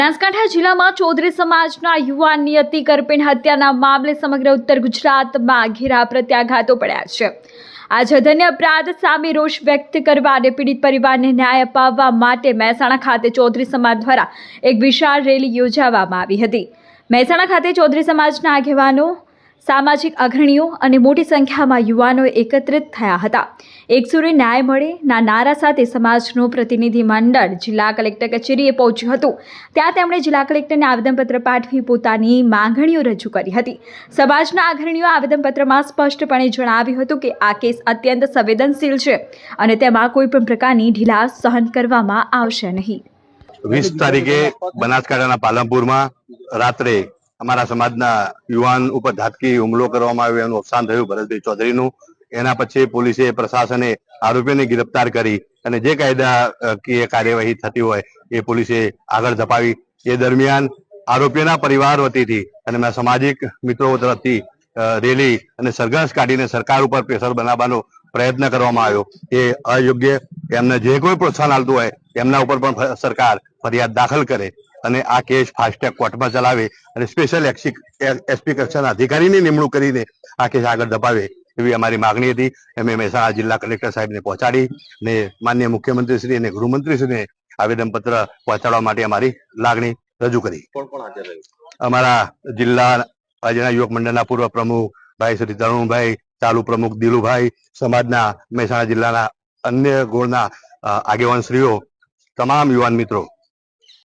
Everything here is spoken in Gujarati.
બનાસકાંઠા જિલ્લામાં ચૌધરી સમાજના યુવાનની અતિ કરપીણ હત્યાના મામલે સમગ્ર ઉત્તર ગુજરાતમાં ઘેરા પ્રત્યાઘાતો પડ્યા છે। આ જઘન્ય અપરાધ સામે રોષ વ્યક્ત કરવા અને પીડિત પરિવારને ન્યાય અપાવવા માટે મહેસાણા ખાતે ચૌધરી સમાજ દ્વારા એક વિશાળ રેલી યોજવામાં આવી હતી। મહેસાણા ખાતે ચૌધરી સમાજના આગેવાનો, સામાજિક અગ્રણીઓ અને મોટી સંખ્યામાં યુવાનો એકત્રિત થયા હતા। એક સુરે ન્યાય મળે ના નારા સાથે સમાજનું પ્રતિનિધિ મંડળ જિલ્લા કલેક્ટર કચેરીએ પહોંચ્યું હતું। ત્યાં તેમણે જિલ્લા કલેક્ટરને આવેદનપત્ર પાઠવી પોતાની માંગણીઓ રજૂ કરી હતી। સમાજના અગ્રણીઓ આવેદનપત્રમાં સ્પષ્ટપણે જણાવ્યું હતું કે આ કેસ અત્યંત સંવેદનશીલ છે અને તેમાં કોઈ પણ પ્રકારની ઢીલાસ સહન કરવામાં આવશે નહીં। 20 તારીખે બનાસકાંઠાના પાલનપુરમાં રાત્રે અમારા સમાજના યુવાન ઉપર ઘાતકી હુમલો કરવામાં આવ્યો, એનું અવસાન થયું ભરતભાઈ ચૌધરીનું। એના પછી પોલીસે, પ્રશાસને આરોપીઓને ગિરફ્તાર કરી અને જે કાયદાકીય કાર્યવાહી થતી હોય એ પોલીસે આગળ ધપાવી। એ દરમિયાન આરોપીઓના પરિવાર વતીથી અને મેં સામાજિક મિત્રો તરફથી રેલી અને સરઘસ કાઢીને સરકાર ઉપર પ્રેશર બનાવવાનો પ્રયત્ન કરવામાં આવ્યો। એ અયોગ્ય, એમને જે કોઈ પ્રોત્સાહન આપતું હોય એમના ઉપર પણ સરકાર ફરિયાદ દાખલ કરે અને આ કેસ ફાસ્ટ ટ્રેક કોર્ટમાં ચલાવે અને સ્પેશિયલ એસપી કક્ષાના અધિકારીની નિમણૂક કરીને આ કેસ આગળ ધપાવે એવી અમારી માગણી હતી। અમે મહેસાણા જિલ્લા કલેક્ટર સાહેબને પહોંચાડી અને માનનીય મુખ્યમંત્રીશ્રી અને ગૃહમંત્રીશ્રીને આવેદનપત્ર પહોંચાડવા માટે અમારી લાગણી રજૂ કરી। અમારા જિલ્લા યુવક મંડળના પૂર્વ પ્રમુખ ભાઈ શ્રી તરુણભાઈ, ચાલુ પ્રમુખ દિલુભાઈ, સમાજના મહેસાણા જિલ્લાના અન્ય ગોળના આગેવાનશ્રીઓ, તમામ યુવાન મિત્રો